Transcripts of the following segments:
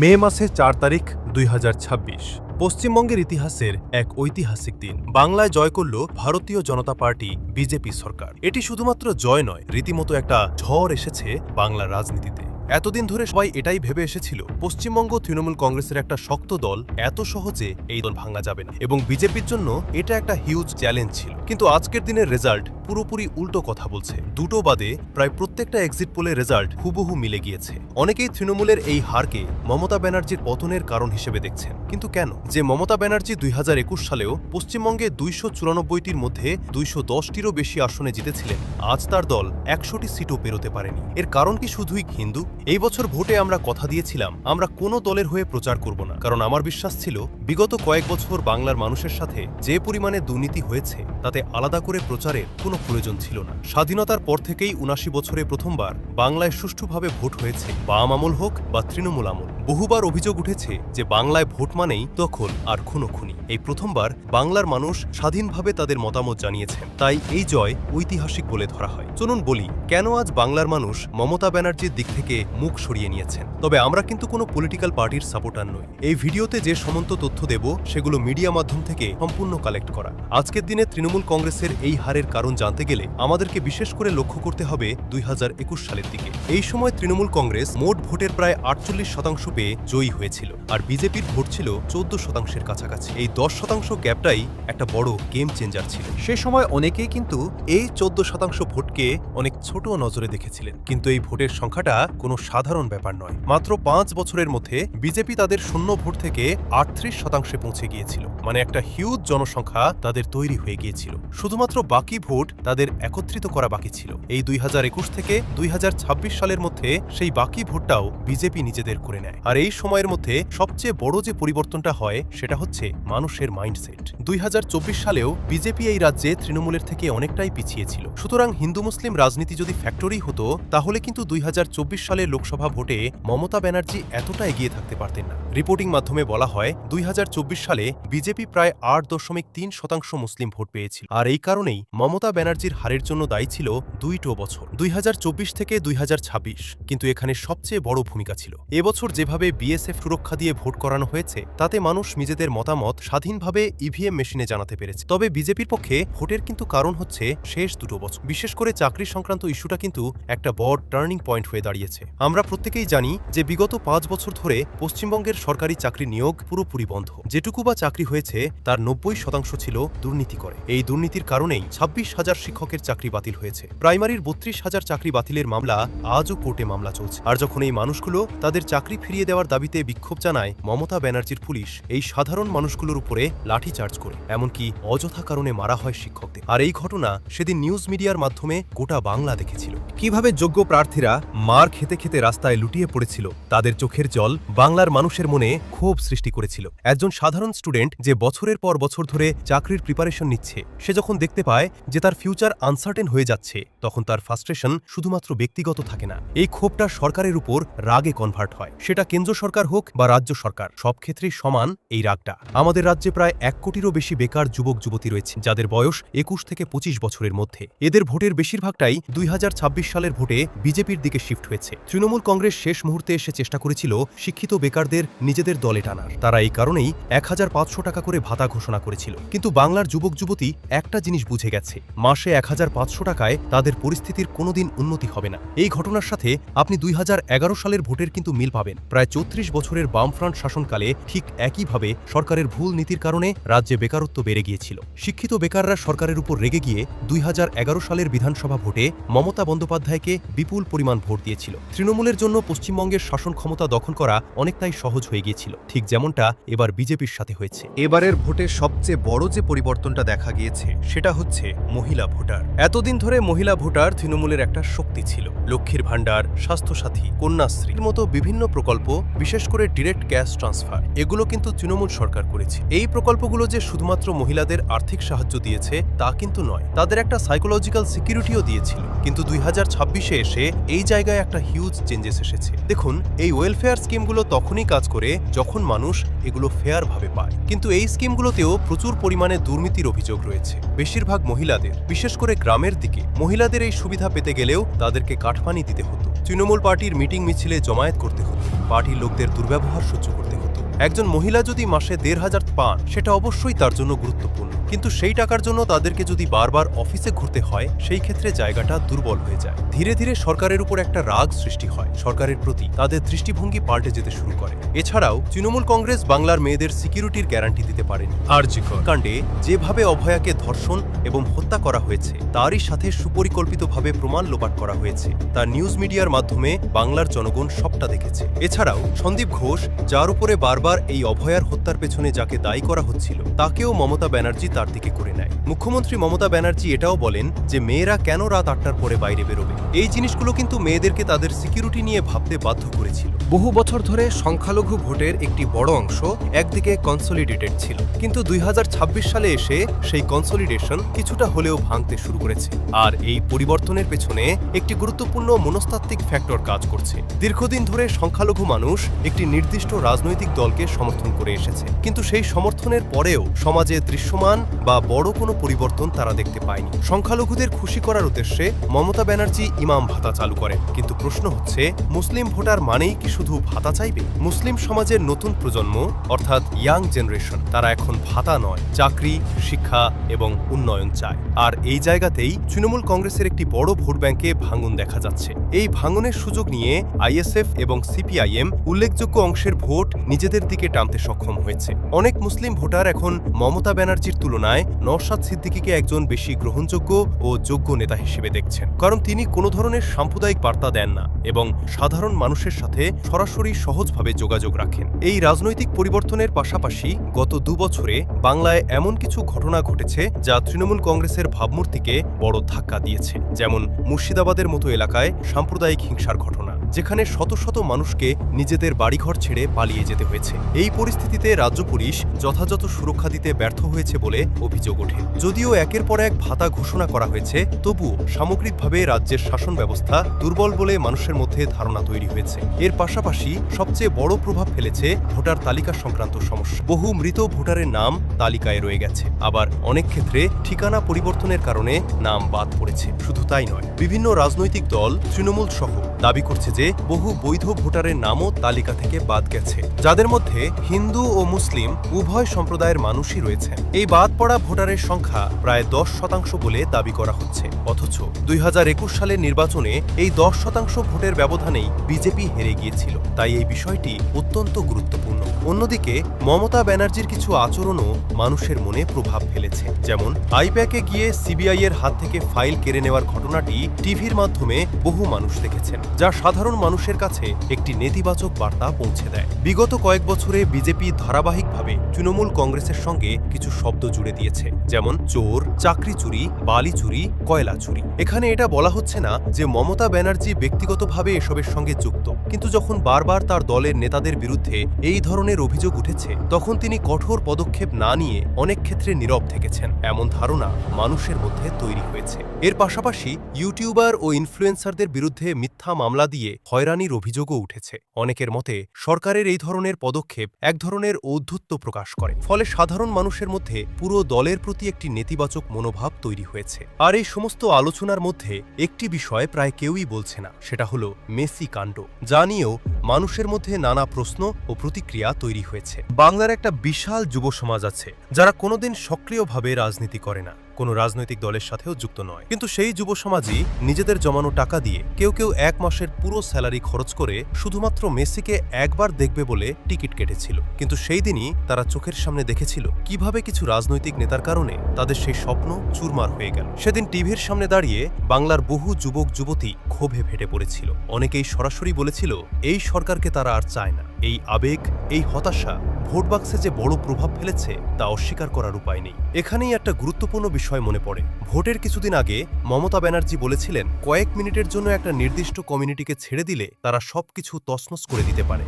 মে মাসের ৪ তারিখ ২০২৬ পশ্চিমবঙ্গের ইতিহাসের এক ঐতিহাসিক দিন। বাংলায় জয় করল ভারতীয় জনতা পার্টি বিজেপি সরকার। এটি শুধুমাত্র জয় নয়, রীতিমতো একটা ঝড় এসেছে বাংলার রাজনীতিতে। এতদিন ধরে সবাই এটাই ভেবে এসেছিল পশ্চিমবঙ্গ তৃণমূল কংগ্রেসের একটা শক্ত দল, এত সহজে এই দল ভাঙা যাবে না এবং বিজেপির জন্য এটা একটা হিউজ চ্যালেঞ্জ ছিল। কিন্তু আজকের দিনের রেজাল্ট পুরোপুরি উল্টো কথা বলছে। দুটো বাদে প্রায় প্রত্যেকটা এক্সিট পোলের রেজাল্ট হুবহু মিলে গিয়েছে। অনেকেই তৃণমূলের এই হারকে মমতা ব্যানার্জির পতনের কারণ হিসেবে দেখছেন। কিন্তু কেন? যে মমতা ব্যানার্জি ২০২১ সালেও পশ্চিমবঙ্গে ২৯৪টির মধ্যে ২১০টিরও বেশি আসনে জিতেছিলেন, আজ তার দল ১০০টি সিটও পেরোতে পারেনি। এর কারণ কি শুধুই হিন্দু? এই বছর ভোটে আমরা কথা দিয়েছিলাম আমরা কোনো দলের হয়ে প্রচার করব না, কারণ আমার বিশ্বাস ছিল বিগত কয়েক বছর বাংলার মানুষের সাথে যে পরিমাণে দুর্নীতি হয়েছে তাতে আলাদা করে প্রচারের কোনো প্রয়োজন ছিল না। স্বাধীনতার পর থেকেই ৭৯ বছরে প্রথমবার বাংলায় সুষ্ঠুভাবে ভোট হয়েছে, বাম আমল হোক বা তৃণমূল আমল। বহুবার অভিযোগ উঠেছে যে বাংলায় ভোট মানেই দখল আর খুনোখুনি। এই প্রথমবার বাংলার মানুষ স্বাধীনভাবে তাদের মতামত জানিয়েছেন, তাই এই জয় ঐতিহাসিক বলে ধরা হয়। চলুন বলি কেন আজ বাংলার মানুষ মমতা ব্যানার্জির দিক থেকে মুখ সরিয়ে নিয়েছেন। তবে আমরা কিন্তু কোনো পলিটিক্যাল পার্টির সাপোর্টার নই। এই ভিডিওতে যে সমস্ত তথ্য দেব সেগুলো মিডিয়া মাধ্যম থেকে সম্পূর্ণ কালেক্ট করা। আজকের দিনে তৃণমূল কংগ্রেসের এই হারের কারণ জানতে গেলে আমাদেরকে বিশেষ করে লক্ষ্য করতে হবে ২০২১ সালের দিকে। এই সময় তৃণমূল কংগ্রেস মোট ভোটের প্রায় ৪৮% পেয়ে জয়ী হয়েছিল, আর বিজেপির ভোট ছিল ১৪%-এর কাছাকাছি। এই ১০% গ্যাপটাই একটা বড় গেম চেঞ্জার ছিল। সে সময় অনেকেই কিন্তু এই ১৪% ভোটকে অনেক ছোট নজরে দেখেছিলেন, কিন্তু এই ভোটের সংখ্যাটা কোনো সাধারণ ব্যাপার নয়। মাত্র ৫ বছরের মধ্যে বিজেপি তাদের শূন্য ভোট থেকে ৩৮% পৌঁছে গিয়েছিল, মানে একটা হিউজ জনসংখ্যা তাদের তৈরি হয়ে গিয়েছিল। শুধুমাত্র বাকি ভোট তাদের একত্রিত করা বাকি ছিল। এই ২০২১ থেকে ২০২৬ সালের মধ্যে সেই বাকি ভোটটাও বিজেপি নিজেদের করে নেয়। আর এই সময়ের মধ্যে সবচেয়ে বড় যে পরিবর্তনটা হয় সেটা হচ্ছে মানুষের মাইন্ডসেট। ২০২৪ সালেও বিজেপি এই রাজ্যে তৃণমূলের থেকে অনেকটাই পিছিয়ে ছিল। সুতরাং হিন্দু মুসলিম রাজনীতি যদি ফ্যাক্টরি হতো তাহলে কিন্তু ২০২৪ সালের লোকসভা ভোটে মমতা ব্যানার্জি এতটা এগিয়ে থাকতে পারতেন না। রিপোর্টিং মাধ্যমে বলা হয় ২০২৪ সালে বিজেপি প্রায় ৮.৩% মুসলিম ভোট পেয়েছিল, আর এই কারণেই মমতা ব্যানার্জির হারের জন্য দায়ী ছিল ২টো বছর, ২০২৪ থেকে ২০২৬। কিন্তু এখানে সবচেয়ে বড় ভূমিকা ছিল এবছর যেভাবে বিএসএফ সুরক্ষা দিয়ে ভোট করানো হয়েছে, তাতে মানুষ নিজেদের মতামত স্বাধীনভাবে ইভিএম মেশিনে জানাতে পেরেছে। তবে বিজেপির পক্ষে ভোটের কিন্তু কারণ হচ্ছে শেষ ২ বছর। বিশেষ করে চাকরি সংক্রান্ত ইস্যুটা কিন্তু একটা বড় টার্নিং পয়েন্ট হয়ে দাঁড়িয়েছে। আমরা প্রত্যেকেই জানি যে বিগত ৫ বছর ধরে পশ্চিমবঙ্গের সরকারি চাকরি নিয়োগ পুরোপুরি বন্ধ। যেটুকু বা চাকরি হয়েছে তার ৯০% ছিল দুর্নীতি করে। এই দুর্নীতির কারণেই ২৬,০০০ শিক্ষকের চাকরি বাতিল হয়েছে। প্রাইমারির ৩২,০০০ চাকরি বাতিলের মামলা আজও কোর্টে মামলা চলছে। আর যখন এই মানুষগুলো তাদের চাকরি ফিরিয়ে দেওয়ার দাবিতে বিক্ষোভ জানায়, মমতা ব্যানার্জির পুলিশ এই সাধারণ মানুষগুলোর উপরে লাঠিচার্জ করে, এমনকি অযথা কারণে মারা হয় শিক্ষকদের। আর এই ঘটনা সেদিন নিউজ মিডিয়ার মাধ্যমে গোটা বাংলা দেখেছিল। কিভাবে যোগ্য প্রার্থীরা মার খেতে খেতে রাস্তায় লুটিয়ে পড়েছিল, তাদের চোখের জল বাংলার মানুষের মনে ক্ষোভ সৃষ্টি করেছিল। একজন সাধারণ স্টুডেন্ট যে বছরের পর বছর ধরে চাকরির প্রিপারেশন নিচ্ছে, সে যখন দেখতে পায় যে তার ফিউচার আনসার্টেন হয়ে যাচ্ছে, তখন তার ফ্রাস্ট্রেশন শুধুমাত্র ব্যক্তিগত থাকে না, এই ক্ষোভটা সরকারের উপর রাগে কনভার্ট হয়। সেটা কেন্দ্র সরকার হোক বা রাজ্য সরকার, সব ক্ষেত্রেই সমান এই রাগটা। আমাদের রাজ্যে প্রায় ১ কোটিরও বেশি বেকার যুবক যুবতী রয়েছে, যাদের বয়স ২১ থেকে ২৫ বছরের মধ্যে। এদের ভোটের বেশিরভাগটাই ২০২৬ সালের ভোটে বিজেপির দিকে শিফট হয়েছে। তৃণমূল কংগ্রেস শেষ মুহূর্তে এসে চেষ্টা করেছিল শিক্ষিত বেকারদের নিজেদের দলে টানার। তারা এই কারণেই ১৫০০ টাকা করে ভাতা ঘোষণা করেছিল। কিন্তু বাংলার যুবক যুবতী একটা জিনিস বুঝে গেছে, মাসে ১৫০০ টাকায় তাদের পরিস্থিতির কোনোদিন উন্নতি হবে না। এই ঘটনার সাথে আপনি ২০১১ সালের ভোটের কিন্তু মিল পাবেন। প্রায় ৩৪ বছরের বামফ্রন্ট শাসনকালে ঠিক একইভাবে সরকারের ভুল নীতির কারণে রাজ্যে বেকারত্ব বেড়ে গিয়েছিল। শিক্ষিত বেকাররা সরকারের উপর রেগে গিয়ে ২০১১ সালের বিধানসভা ভোটে মমতা বন্দ্যোপাধ্যায়কে বিপুল পরিমাণ ভোট দিয়েছিল। তৃণমূলের জন্য পশ্চিমবঙ্গের শাসন ক্ষমতা দখল করা অনেকটাই সহজ হয়ে গিয়েছিল, ঠিক যেমনটা এবার বিজেপির সাথে হয়েছে। এবারের ভোটে সবচেয়ে বড় যে পরিবর্তনটা দেখা গিয়েছে সেটা হচ্ছে মহিলা ভোটার। এতদিন ধরে মহিলা ভোটার তৃণমূলের একটা শক্তি ছিল। লক্ষ্মীর ভাণ্ডার, স্বাস্থ্যসাথী, কন্যাশ্রীর মতো বিভিন্ন প্রকল্প, বিশেষ করে ডিরেক্ট ক্যাশ ট্রান্সফার, এগুলো কিন্তু তৃণমূল সরকার করেছে। এই প্রকল্পগুলো যে শুধুমাত্র মহিলাদের আর্থিক সাহায্য দিয়েছে তা কিন্তু নয়, তাদের একটা সাইকোলজিক্যাল সিকিউরিটিও দিয়েছিল। কিন্তু ২০২৬-এ এসে এই জায়গায় একটা হিউজ চেঞ্জেস এসেছে। দেখুন, এই ওয়েলফেয়ার স্কিমগুলো তখনই কাজ করে যখন মানুষ এগুলো ফেয়ার ভাবে পায়। কিন্তু এই স্কিমগুলোতেও প্রচুর পরিমাণে দুর্নীতির অভিযোগ রয়েছে, বেশিরভাগ মহিলাদের। বিশেষ করে গ্রামের দিকে মহিলাদের এই সুবিধা পেতে গেলেও তাদেরকে কাটমানি দিতে হতো। তৃণমূল পার্টির মিটিং মিছিলে জমায়েত করতে হতো, পার্টির লোকদের দুর্ব্যবহার সহ্য করতে হতো। একজন মহিলা যদি মাসে ১,৫০০ পান, সেটা অবশ্যই তার জন্য গুরুত্বপূর্ণ, কিন্তু সেই টাকার জন্য তাদেরকে যদি বারবার অফিসে ঘুরতে হয়, সেই ক্ষেত্রে জায়গাটা দুর্বল হয়ে যায়। ধীরে ধীরে সরকারের উপর একটা রাগ সৃষ্টি হয়, সরকারের প্রতি তাদের দৃষ্টিভঙ্গি পাল্টে যেতে শুরু করে। এছাড়াও তৃণমূল কংগ্রেস বাংলার মেয়েদের সিকিউরিটির গ্যারান্টি দিতে পারেনি। আরজি কর কাণ্ডে যেভাবে অভয়াকে ধর্ষণ এবং হত্যা করা হয়েছে, তারই সাথে সুপরিকল্পিতভাবে প্রমাণ লোপাট করা হয়েছে, তা নিউজ মিডিয়ার মাধ্যমে বাংলার জনগণ সবটা দেখেছে। এছাড়াও সন্দীপ ঘোষ, যার উপরে বারবার এই অভয়ার হত্যার পেছনে যাকে দায়ী করা হচ্ছিল, তাকেও মমতা ব্যানার্জি তার দিকে করে নেয়। মুখ্যমন্ত্রী মমতা ব্যানার্জি এটাও বলেন যে মেয়েরা কেন রাত ৮টার পরে বাইরে বেরোবে। এই জিনিসগুলো কিন্তু মেয়েদেরকে তাদের সিকিউরিটি নিয়ে ভাবতে বাধ্য করেছিল। বহু বছর ধরে সংখ্যালঘু ভোটের একটি বড় অংশ একদিকে কনসলিডেটেড ছিল, কিন্তু ২০২৬ সালে এসে সেই কনসলিডেশন কিছুটা হলেও ভাঙতে শুরু করেছে। আর এই পরিবর্তনের পেছনে একটি গুরুত্বপূর্ণ মনস্তাত্ত্বিক ফ্যাক্টর কাজ করছে। দীর্ঘদিন ধরে সংখ্যালঘু মানুষ একটি নির্দিষ্ট রাজনৈতিক দলকে সমর্থন করে এসেছে, কিন্তু সেই সমর্থনের পরেও সমাজে দৃশ্যমান বা বড় কোনো পরিবর্তন তারা দেখতে পায়নি। সংখ্যালঘুদের খুশি করার উদ্দেশ্যে মমতা ব্যানার্জি ইমাম ভাতা চালু করেন, কিন্তু প্রশ্ন হচ্ছে, মুসলিম ভোটার মানেই কি শুধু ভাতা চাইবে? মুসলিম সমাজের নতুন প্রজন্ম অর্থাৎ ইয়াং জেনারেশন, তারা এখন ভাতা নয়, চাকরি, শিক্ষা এবং উন্নয়ন চায়। আর এই জায়গাতেই তৃণমূল কংগ্রেসের একটি বড় ভোট ব্যাংকে ভাঙন দেখা যাচ্ছে। এই ভাঙনের সুযোগ নিয়ে আইএসএফ এবং সিপিআইএম উল্লেখযোগ্য অংশের ভোট নিজেদের দিকে টানতে সক্ষম হয়েছে। অনেক মুসলিম ভোটার এখন মমতা ব্যানার্জির তুলনায় নওশাদ সিদ্দিকীকে একজন বেশি গ্রহণযোগ্য ও যোগ্য নেতা হিসেবে দেখছেন, কারণ তিনি কোনো ধরনের সাম্প্রদায়িক বার্তা দেন না এবং সাধারণ মানুষের সাথে সরাসরি সহজভাবে যোগাযোগ রাখেন। এই রাজনৈতিক পরিবর্তনের পাশাপাশি গত ২ বছরে বাংলায় এমন কিছু ঘটনা ঘটেছে যা তৃণমূল কংগ্রেসের ভাবমূর্তিকে বড় ধাক্কা দিয়েছে। যেমন মুর্শিদাবাদের মতো এলাকায় সাম্প্রদায়িক হিংসার ঘটনা, যেখানে শত শত মানুষকে নিজেদের বাড়িঘর ছেড়ে পালিয়ে যেতে হয়েছে। এই পরিস্থিতিতে রাজ্য পুলিশ যথাযথ সুরক্ষা দিতে ব্যর্থ হয়েছে বলে অভিযোগ ওঠে। যদিও একের পর এক ভাতা ঘোষণা করা হয়েছে, তবুও সামগ্রিকভাবে রাজ্যের শাসন ব্যবস্থা দুর্বল বলে মানুষের মধ্যে ধারণা তৈরি হয়েছে। এর পাশাপাশি সবচেয়ে বড় প্রভাব ফেলেছে ভোটার তালিকা সংক্রান্ত সমস্যা। বহু মৃত ভোটারের নাম তালিকায় রয়ে গেছে, আবার অনেক ক্ষেত্রে ঠিকানা পরিবর্তনের কারণে নাম বাদ পড়েছে। শুধু তাই নয়, বিভিন্ন রাজনৈতিক দল তৃণমূল সহ দাবি করছে যে বহু বৈধ ভোটারের নামও তালিকা থেকে বাদ গেছে, যাদের মধ্যে হিন্দু ও মুসলিম উভয় সম্প্রদায়ের মানুষই রয়েছে। এই বাদ পড়া ভোটারের সংখ্যা প্রায় ১০% বলে দাবি করা হচ্ছে, অথচ ২০২১ সালের নির্বাচনে এই ১০% ভোটের ব্যবধানেই বিজেপি হেরে গিয়েছিল। তাই এই বিষয়টি অত্যন্ত গুরুত্বপূর্ণ। অন্যদিকে মমতা ব্যানার্জির কিছু আচরণও মানুষের মনে প্রভাব ফেলেছে। যেমন আইপ্যাকে গিয়ে সিবিআই এর হাত থেকে ফাইল কেড়ে নেওয়ার ঘটনাটি টিভির মাধ্যমে বহু মানুষ দেখেছেন, যা সাধারণ মানুষের কাছে একটি নেতিবাচক বার্তা পৌঁছে দেয়। বিগত কয়েক বছরে বিজেপি ধারাবাহিকভাবে তৃণমূল কংগ্রেসের সঙ্গে কিছু শব্দ জুড়ে দিয়েছে, যেমন চোর, চাকরি চুরি, বালি চুরি, কয়লা চুরি। এখানে এটা বলা হচ্ছে না যে মমতা ব্যানার্জি ব্যক্তিগতভাবে এসবের সঙ্গে যুক্ত, কিন্তু যখন বারবার তার দলের নেতাদের বিরুদ্ধে এই ধরনের অভিযোগ উঠেছে, তখন তিনি কঠোর পদক্ষেপ না নিয়ে অনেক ক্ষেত্রে নীরব থেকেছেন, এমন ধারণা মানুষের মধ্যে তৈরি হয়েছে। এর পাশাপাশি ইউটিউবার ও ইনফ্লুয়েন্সারদের বিরুদ্ধে মিথ্যা মামলা দিয়ে হয়রানির অভিযোগও উঠেছে। অনেকের মতে সরকারের এই ধরনের পদক্ষেপ এক ধরনের ঔদ্ধত্য প্রকাশ করে, ফলে সাধারণ মানুষের মধ্যে পুরো দলের প্রতি একটি নেতিবাচক মনোভাব তৈরি হয়েছে। আর এই সমস্ত আলোচনার মধ্যে একটি বিষয় প্রায় কেউই বলছে না, সেটা হলো মেসি কাণ্ড, যা নিয়েও মানুষের মধ্যে নানা প্রশ্ন ও প্রতিক্রিয়া তৈরি হয়েছে। বাংলার একটা বিশাল যুব সমাজ আছে যারা কোনোদিন সক্রিয়ভাবে রাজনীতি করে না, কোনো রাজনৈতিক দলের সাথেও যুক্ত নয়, কিন্তু সেই যুব সমাজই নিজেদের জমানো টাকা দিয়ে কেউ কেউ ১ মাসের পুরো স্যালারি খরচ করে শুধুমাত্র মেসিকে একবার দেখবে বলে টিকিট কেটেছিল। কিন্তু সেই দিনই তারা চোখের সামনে দেখেছিল কিভাবে কিছু রাজনৈতিক নেতার কারণে তাদের সেই স্বপ্ন চুরমার হয়ে গেল। সেদিন টিভির সামনে দাঁড়িয়ে বাংলার বহু যুবক যুবতী ক্ষোভে ফেটে পড়েছিল। অনেকেই সরাসরি বলেছিল এই সরকারকে তারা আর চায় না। এই আবেগ, এই হতাশা ভোট বাক্সে যে বড় প্রভাব ফেলেছে তা অস্বীকার করার উপায় নেই। এখানেই একটা গুরুত্বপূর্ণ বিষয় মনে পড়ে। ভোটের কিছুদিন আগে মমতা ব্যানার্জি বলেছিলেন, কয়েক মিনিটের জন্য একটা নির্দিষ্ট কমিউনিটিকে ছেড়ে দিলে তারা সবকিছু তছনছ করে দিতে পারে।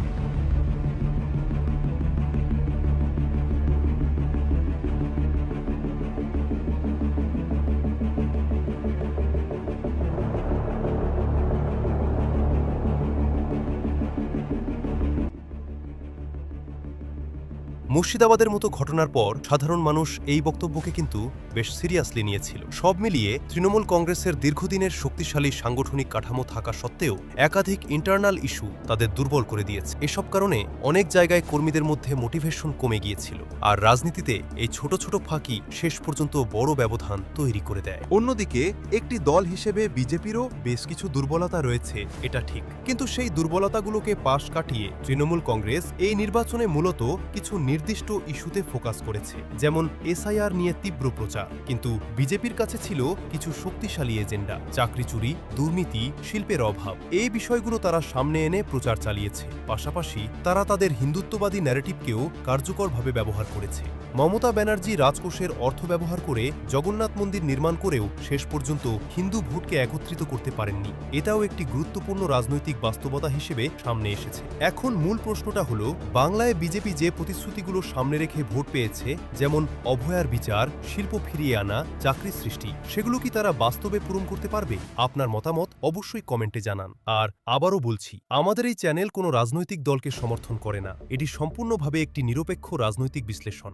মুর্শিদাবাদের মতো ঘটনার পর সাধারণ মানুষ এই বক্তব্যকে কিন্তু বেশ সিরিয়াসলি নিয়েছিল। সব মিলিয়ে তৃণমূল কংগ্রেসের দীর্ঘদিনের শক্তিশালী সাংগঠনিক কাঠামো থাকা সত্ত্বেও একাধিক ইন্টারনাল ইস্যু তাদের দুর্বল করে দিয়েছে। এসব কারণে অনেক জায়গায় কর্মীদের মধ্যে মোটিভেশন কমে গিয়েছিল, আর রাজনীতিতে এই ছোট ছোট ফাঁকি শেষ পর্যন্ত বড় ব্যবধান তৈরি করে দেয়। অন্যদিকে একটি দল হিসেবে বিজেপিরও বেশ কিছু দুর্বলতা রয়েছে, এটা ঠিক, কিন্তু সেই দুর্বলতাগুলোকে পাশ কাটিয়ে তৃণমূল কংগ্রেস এই নির্বাচনে মূলত কিছু নির্দিষ্ট ইস্যুতে ফোকাস করেছে, যেমন এসআইআর নিয়ে তীব্র প্রচার। কিন্তু বিজেপির কাছে ছিল কিছু শক্তিশালী এজেন্ডা, চাকরি চুরি, দুর্নীতি, শিল্পের অভাব। এই বিষয়গুলো তারা সামনে এনে প্রচার চালিয়েছে। পাশাপাশি তারা তাদের হিন্দুত্ববাদী ন্যারেটিভকেও কার্যকরভাবে ব্যবহার করেছে। মমতা ব্যানার্জি রাজকোষের অর্থ ব্যবহার করে জগন্নাথ মন্দির নির্মাণ করেও শেষ পর্যন্ত হিন্দু ভোটকে একত্রিত করতে পারেননি। এটাও একটি গুরুত্বপূর্ণ রাজনৈতিক বাস্তবতা হিসেবে সামনে এসেছে। এখন মূল প্রশ্নটা হলো, বাংলায় বিজেপি যে প্রতিশ্রুতিগুলো সামনে রেখে ভোট পেয়েছে, যেমন অভয়ার বিচার, শিল্প ফিরিয়ে আনা, চাকরি সৃষ্টি, সেগুলো কি তারা বাস্তবে পূরণ করতে পারবে? আপনার মতামত অবশ্যই কমেন্টে জানান। আর আবারও বলছি, আমাদের এই চ্যানেল কোনো রাজনৈতিক দলকে সমর্থন করে না, এটি সম্পূর্ণভাবে একটি নিরপেক্ষ রাজনৈতিক বিশ্লেষণ।